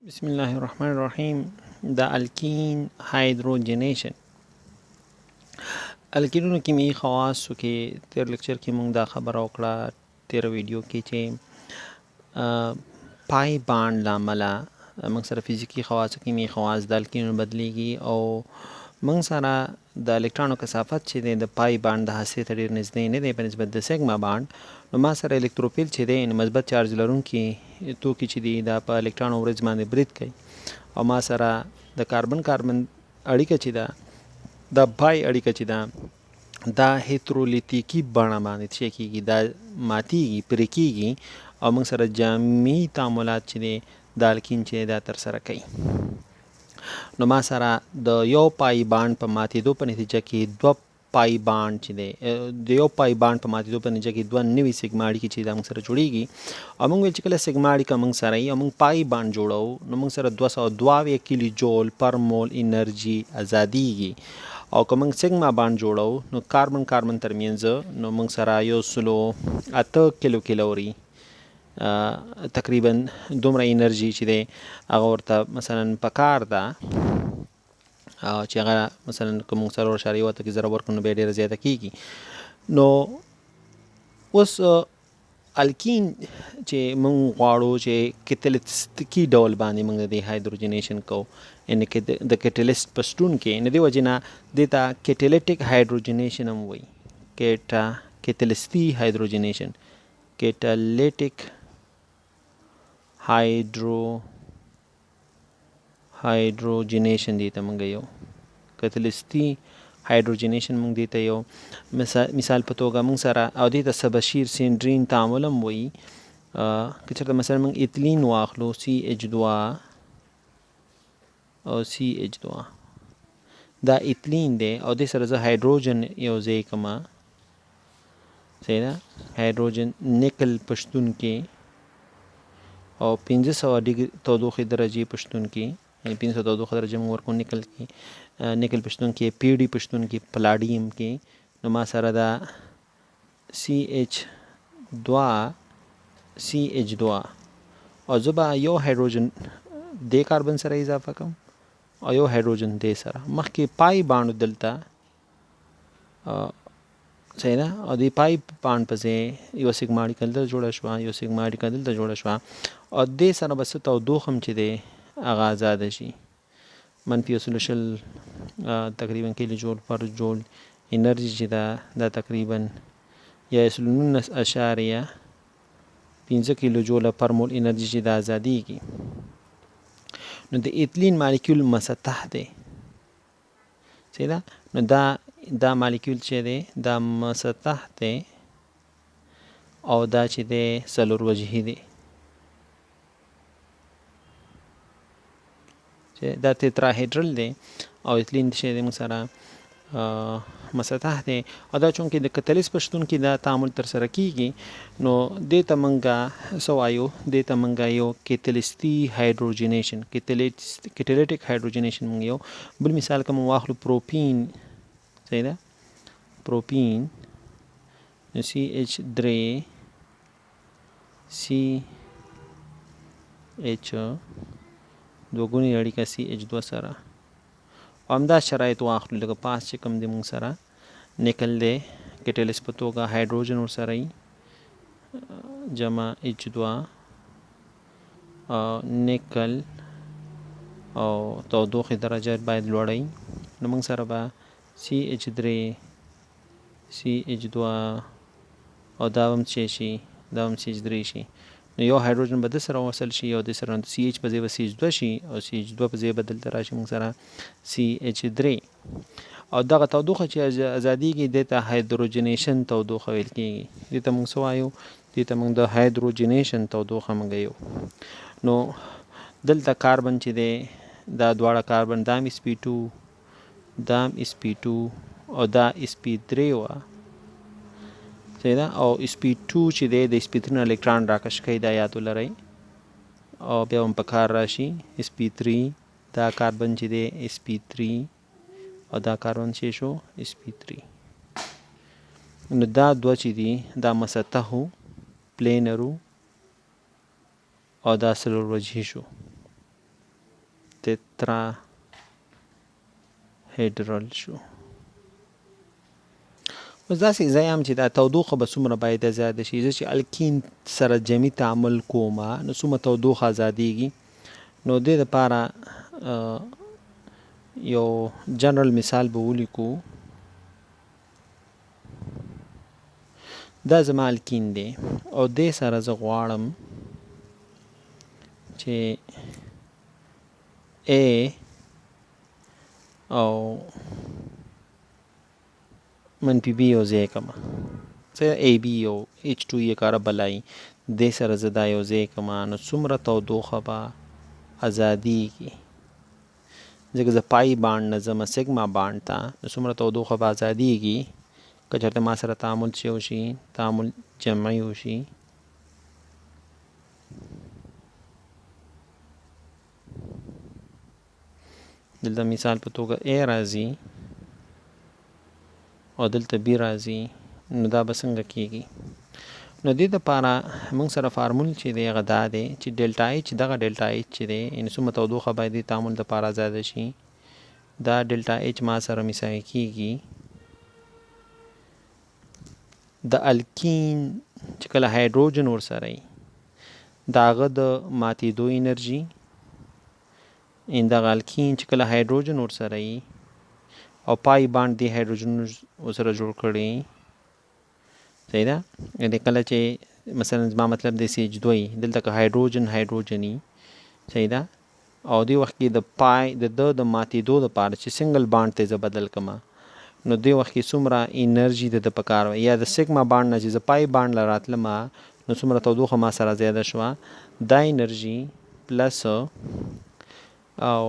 बिस्मिल्लाहिर्रहमानिर्रहीम। The alkene hydrogenation الکینونو کیمیاوي خواصو کې تیر لیکچر کې موږ دا خبره وکړه تیر ویډیو کې چې پای باند لامله موږ سره فزیکی خواص کیمیاوي خواص د الکینونو بدلیږي او موږ سره د الکترونو کثافت چې دی د پای باند د هستې ته ډېر نږدې نه دی په نسبت د سیګما باند. نو ما سره الکتروفیل چې دی مثبت چارج لرونکي توکي چې دي دا په الکترون ورځ باندې برید کوي او ما سره د کاربن اړیکه چې ده د پای اړیکه چې ده دا هیترولیتیکي بڼه باندې څه کېږي دا ماتیږي پرې کېږي او موږ سره جامعي تعاملات چې دی د الکین چې دا ترسره کوي. نو ما سره د یو پای باند په ماتېدو په نتیجه کې دوه پای باند چې دی د یو پای باند په ماتېدو په نتیجه کې دوه نوي سیګما اړیکې چې دا موږ سره جوړېږي او موږ ویل چې کله سیګما اړیکه موږ سره وي او موږ پای باند جوړو نو موږ سره 222 کیلو جول پر مول انرژي ازادیږي او که موږ سیګما باند جوړو نو کاربن ترمنځ نو موږ سره 108 کیلو کیلوري تقریبا دومره انرژي چې دی هغه ورته مثلا پکار ده چې هغه مثلا که موږ 4.1 کې ضرب ورکړو نو بیا ډېره زیاته کېږي. نو اوس الکین چې موږ غواړو چې کتلیستیکي ډول باندې موږ د هایدروجنیشن کوو یعنې د کټلیست په شتون کې نو دې وجې نه دې ته کټلیټیک هایدروجنیشن هم وایي کټلیستي هایدروجنیشن کټلیټیک هایدروجنیشن دی ته موږ یو کتلیستي هایدروجنیشن موږ دی ته یو مثال په توګه موږ سره او دې ته سبشیر سینډرین تعامل هم وایي. که چېرته مثلا موږ ایتلین واخلو CH2 او CH2 دا ایتلین دی او دې سره زه هایدروجن یو ځای کړم صحیح ده هایدروجن نیکل په شتون کې او 1500 ډیګري تودوخې درجې په شتون کې یعنې 500 تودوخه درجه موږ ورکو نیکل په شتون کې پیډي په شتون کې پلاډیم کې نو ما سره دا CH2 او زه به یو هایدروجن دې کاربن سره اضافه کوم او یو هایدروجن دې سره مخکې پای باند دلته صحیح ده او دې پای باند په ځای یو سیګما اړیکه دلته جوړه شوه یو سیګما اړیکه دلته جوړه شوه او دې سره به څه تودوخه هم چې دی هغه ازاده شي -100 تقریبا کیلو جول پر جول انرژي چې ده دا تقریبا 19.5 کیلو جول پر مول انرژي چې ده ازادیږي. نو د ایتلین مالیکول مسطح دی صحیح ده نو دا مالیکول چې دی دا مسطح دی او دا چې دی څلور وجهي دی چې دا تتراهیډرل دی او ایتلین چې دی موږ سره مسطح دی او دا چونکې د کتلیس په شتون کې دا تعامل ترسره کیږي نو دې ته موږ څه وایو دې ته موږ یو کتلیستي هایدروجنیشن کټلیټیک هایدروجنیشن موږ یو بل مثال که موږ واخلو پروپین صحیح ده پروپین CH3 CH دوګونی اړیکه CH2 سره همدا شرایط واخلو لکه پاس چې کوم دی موږ سره نیکل دی کټلیس په توګه هایدروجن ورسره وي جمع H2 نیکل او تودوخې درجه باید لوړه وي نو موږ سره به CH3 CH2 او دا هم چې شي دا هم CH3 شي نو یو هایدروجن به د سره وصل شي او د سره CH په ځای به CH2 شي او CH2 په ځای به دلته راشي موږ سره CH3 او دغه تودوخه چې ازادیږي دې ته هایدروجنیشن تودوخه ویل کېږي دې ته موږ څه وایو دې ته موږ د هایدروجنیشن تودوخه موږ یو. نو دلته کاربن چې دی دا دواړه کاربن دا sp2 دا sp2 او دا sp3 وه صحیح ده او sp2 چې دی د sp3 نه الکترون راکش کوي دا یاد ولرئ او بیا هم په کار راشي sp3 دا کاربن چې دی sp3 او دا کاربن چې شو sp3 نو دا دوه چې دي دا مسطحو پلینرو او دا څلور وجهي شو تترا هیډرل شو. اوس داسې زه یم چې دا تودوخه به څومره باید زیاده شي. زه چې الکین سره جمعي تعامل کوم نو څومره تودوخه ازادیږي. نو دې دپاره یو جنرال مثال به ولیکو. دا زما الکین دی او دې سره زه غواړم چې A او منفي B یو ځای کړم. څه AB او H2 یې کاره بلای دې سره زه دا یو ځای کړم نو څومره تودوخه به ازادیږي. ځکه زه پای بانډ نه ځم سیګما بانډ ته نو څومره تودوخه به ازادیږي که چېرته ما سره تعامل څه وشي، تعامل جمعي وشي. دلته مثال په توګه A راځي او دلته B راځي نو دا به څنګه کېږي. نو دې دپاره موږ سره فارمول چې دی هغه دا دی چې ډلټا ایچ دغه ډلټا ایچ چې دی یعنې څومره تودوخه باید دې تعامل دپاره ازاده شي دا ډلټا ایچ ما سره مساوي کېږي د الکین چې کله هایدروجن ورسره وي د هغه د ماتېدو انرژي دغه الکین چې کله هایدروجن ورسره وي او پای بانډ دې هایدروجن ورسره جوړ کړي صحیح ده. یعنې کله چې مثلا زما مطلب دی CH2 دلته که هایدروجن وي صحیح ده او دې وخت کې د پای د ماتېدو دپاره چې سنګل بانډ ته زه بدل کړم نو دې وخت کې څومره انرژي د په کار وي یا د سیګما بانډ نه چې زه پای بانډ له راتلم نو څومره تودوخه ما سره زیاده شوه دا انرژي پلس او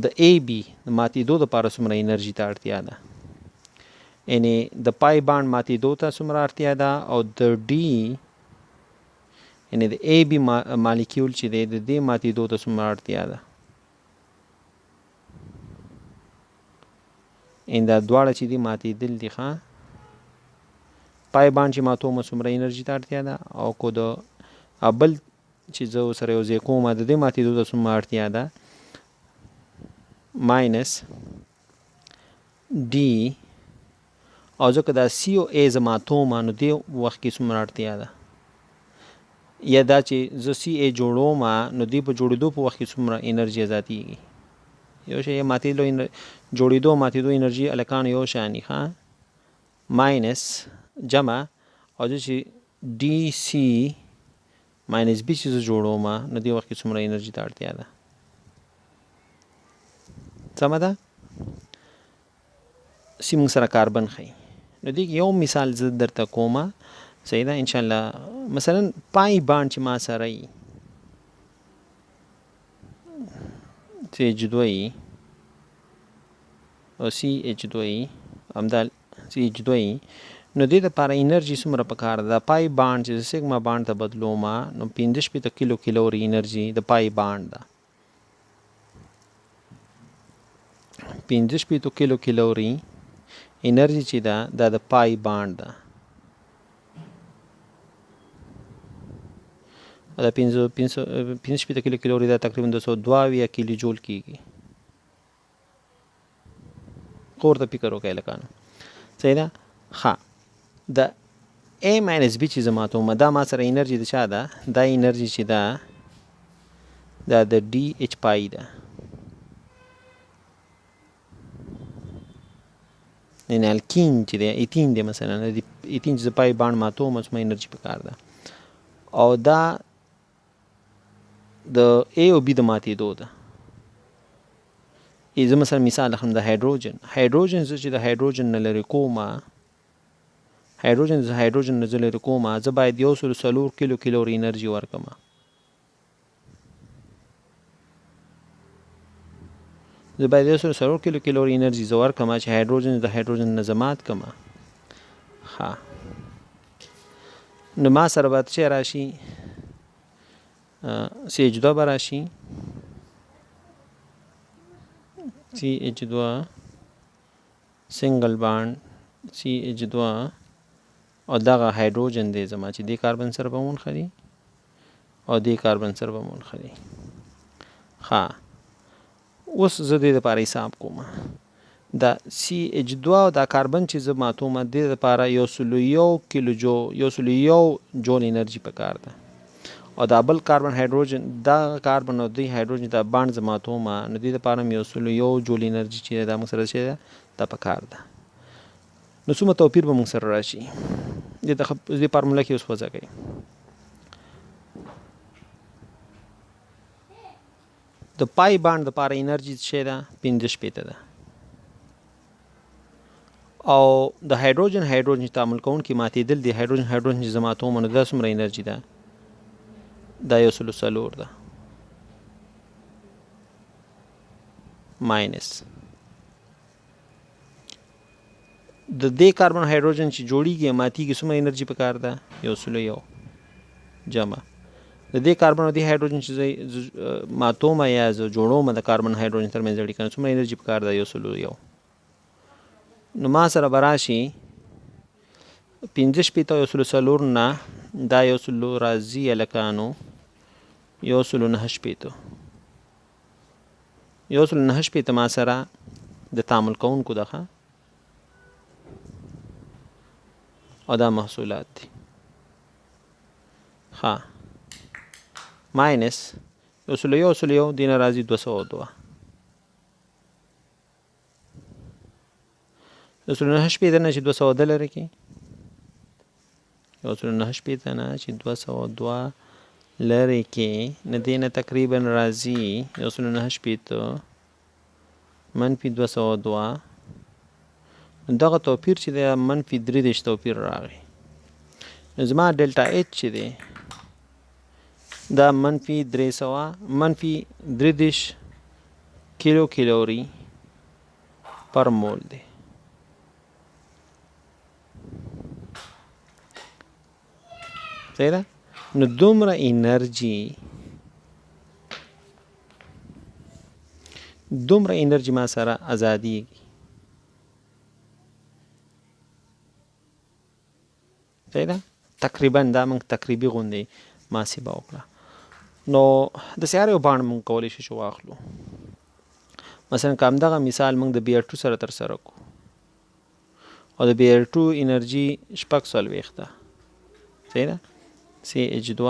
د AB د ماتېدو دپاره څومره انرژي ته اړتیا ده. یعنې د پای بانډ ماتېدو ته څومره اړتیا ده او د D یعنې د AB مالیکیول چې دی د دې ماتېدو ته څومره اړتیا ده. دا دواړه چې دي ماتېدل دي ښه پای بانډ چې ماتوم څومره انرژي ته اړتیا ده او کو د بل چې زه ورسره یو ځای کوم د دې ماتېدو ته څومره اړتیا ده ماینس D او ځکه دا C او A زه ماتوم نو دې وخت کې څومره اړتیا ده یا دا چې زه CA جوړوم نو دې په جوړېدو په وخت کې څومره انرژي ازادیږي. یو شی جوړېدو ماتېدو انرژي الکان یو شاني ښه ماینس جمع او زه چې DC ماینس B چې زه جوړوم نو دې وخت کې څومره انرژي ته اړتیا ده. سمه ده. سی موږ سره کاربن ښیي نو دې یو مثال زه درته کوم صحیح ده انشاءالله. مثلا پای بانډ چې ما سره وي CH2 او CH2 همدا CH2 نو دې دپاره انرژي څومره پکار ده. د پای بانډ چې سیګما بانډ ته بدلوم نو 15 کیلو کیلوري انرژي د پای بانډ ده 15 کیلو کیلوري انرژي چې ده دا د پای بانډ ده دا 15 کیلو کیلوري دا تقریبا 222 کیلو جول کېږي. خو ورته فکر وکړئ لکانو صحیح ده. ښه د A ماینس B چې زه ماتوم دا ما سره انرژي د چا ده دا انرژي چې ده دا د DH پای ده یعنې الکین چې دی ایتین دی مثلا ایتین چې زه پای بانډ ماتوم څومره انرژي پکار ده او دا د A او B د ماتېدو ده. زه مثلا مثال اخلم د هایدروجن زه چې د هایدروجن نه لرې کوم هایدروجن نه زه لرې کوم زه باید 104 کیلو کیلوري انرژي ورکړم زه باید 104 کیلو کیلوري انرژي زه ورکړم چې هایدروجن د هایدروجن نه زه مات کړم. ښه نو ما سره به څه راشي CH2 به راشي CH2 سنگل بانډ CH2 او دغه هایدروجن دی زما چې دې کاربن سره به منخري او دې کاربن سره به منخري. ښه اوس زه دې دپاره حساب کوم دا CH2 او دا کاربن چې زه ماتوم د دې دپاره 101 کیلو جول انرژي پکار ده او دا بل کاربن هایدروجن دا کاربن او دی هایدروجن دا باند زه ماتوم نو دې دپاره مې 101 جول انرژي چې دا موږ سره چې ده دا پکار ده نو څومره توپیر به موږ سره راشي دې فارموله کې اوس وضع کوي د پای باند دپاره انرژي څه ده 15 شپېته ده او د هایدروجن تعامل کوونکي ماتېدل د هایدروجن چې زه ماتوم نو دا څومره انرژي ده دا 104 ده ماینس د دې کاربن هایدروجن چې جوړیږي ماتیږي څومره انرژي پکار ده 101 جمع د دې کاربن او د هایدروجن چې ماتوم یا زه جوړوم د کاربن هایدروجن ترمنځ اړیکه نو څومره انرژي پکار ده 101 نو ما سره به راشي 15 شپېته 104 نه دا 100 راځي هلکانو 109 شپېته 109 شپېته ما سره د تعامل کوونکو ده او دا محصولات دي ښه ماینس 101 دینه راځي 202 109 شپېته نه چې 202 لرې کې 109 شپېته نه چې 202 لرې کې نه دینه تقریبا راځي 109 شپېته منفي 202 دغه توپیر چې دی منفي 3 توپیر راغی نو زما ډلټا ایچ چې دی دا منفي 3 کیلو کیلوري پر مول دی صحیح ده نو دومره انرژي ما سره ازادیږي صحیح ده تقریبا دا موږ تقریبي غوندې محاسبه وکړه نو د سیار یو باند موږ کولی شو چې واخلو مثلا که همدغه مثال موږ د BR2 سره ترسره کړو او د BR2 انرژي 640 ده صحیح ده CH2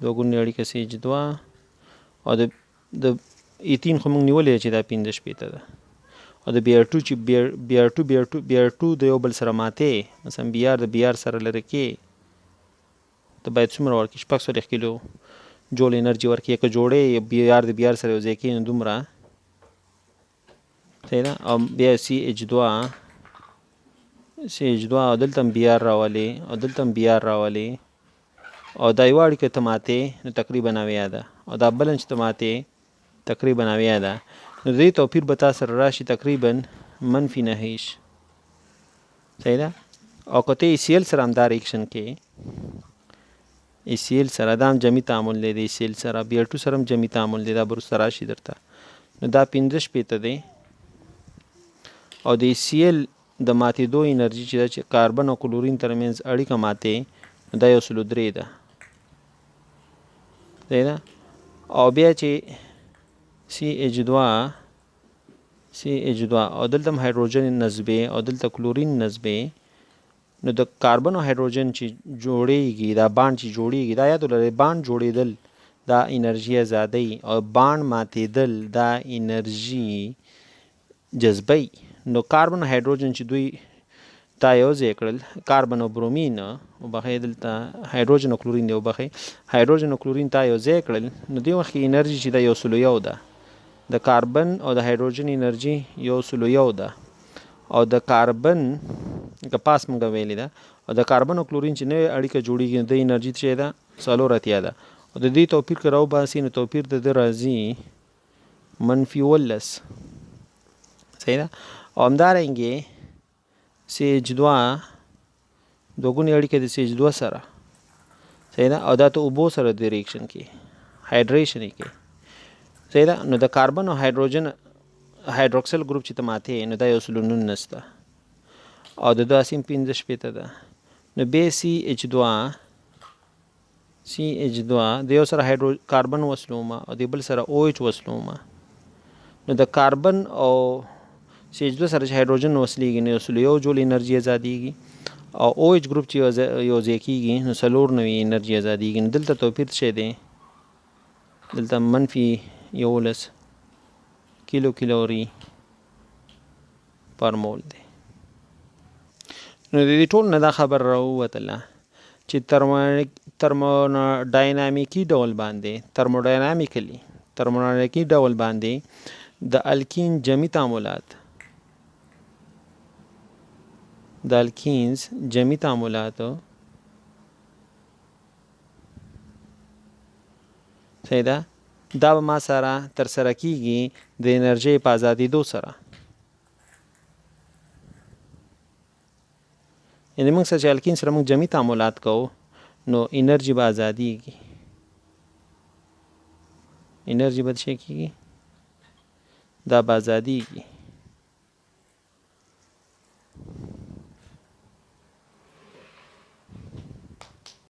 دوګونې اړیکه CH2 او د ایتین خو موږ نیولې چې دا 15 شپېته ده او د BR2 چې BR2 د یو بل سره ماتې مثلا BR د BR سره لرې کې ته باید څومره ورکړي 640 کیلو جول انرژي ورکړي که جوړې BR د BR سره یو ځای کې نو دومره صحیح ده او بیا CH2 او دلته هم BR راولې او دلته هم BR راولې او دا یوه اړیکه ته ماتې نو تقریبا اویا ده او دا بله چې ته ماتې تقریبا اویا ده نو د دې توپیر به تا سره راشي تقریبا منفي 9 صحیح ده او که ته ACL سره همدا ریکشن کې ACL سره دا هم جمعي تعامل دی د ACL سره BR2 سره هم جمعي تعامل دی دا به وروسته راشي درته نو دا 15 شپېته دی او د ACL د ماتېدو انرژي چې ده چې کاربن او کلورین ترمنځ اړیکه ماتې نو دا 103 ده صحیح ده او بیا چې CH2 او دلته هم هایدروجن نسبې او دلته کلورین نسبې نو د کاربن او هایدروجن چې جوړیږي دا باند چې جوړیږي دا یاد ولرئ باند جوړېدل دا انرژي ازادۍ او باند ماتېدل دا انرژي جذبۍ نو کاربن او هایدروجن چې دوی تا یو ځای کړل کاربن او برومین وبخښئ دلته هایدروجن او کلورین دی وبخښئ هایدروجن او کلورین تا یو ځای کړل نو دې وخت کې انرژي چې دا 101 ده د کاربن او د هایدروجن انرژي 101 ده او د کاربن که پاس موږ ویلې ده او د کاربن او کلورین چې نوې اړیکه جوړیږي د انرژي چې ده 4 ده او د دې توپیر که راوباسي نو توپیر د ده راځي منفي 18 صحیح ده او همدارنګې CH2 دوګونې اړیکه د CH2 سره صحیح ده او دا ته اوبو سره د ریکشن کې هایډریشن یې کې صحیح ده نو د کاربن او هایدروجن هایدروکسل ګروپ چې ته ماتې نو دا 119 ده او د ده اسیم 15 شپېته ده نو بیا CH2 د یو سره کاربن وصلومه او د بل سره OH وصلومه نو د کاربن او CH2 سره چې هایدروجن وصلیږي نو یو جول انرژي ازادیږي او OH ګروپ چې یو ځای کېږي نو 4 نوي انرژي ازادیږي. نو دلته توپیر څه دی؟ دلته -11 کیلو کیلوري پر مول دی. نو د دې ټول نه دا خبر راووتله چې ترموډاینامیکي ډول باندې د الکین جمعي تعاملات صحیح ده دا به ما سره ترسره کیږي د انرژي په ازادېدو سره. یعنې موږ سره چې الکین سره موږ جمعي تعاملات کوو نو انرژي به ازادیږي. انرژي به څه کیږي؟ دا به ازادیږي.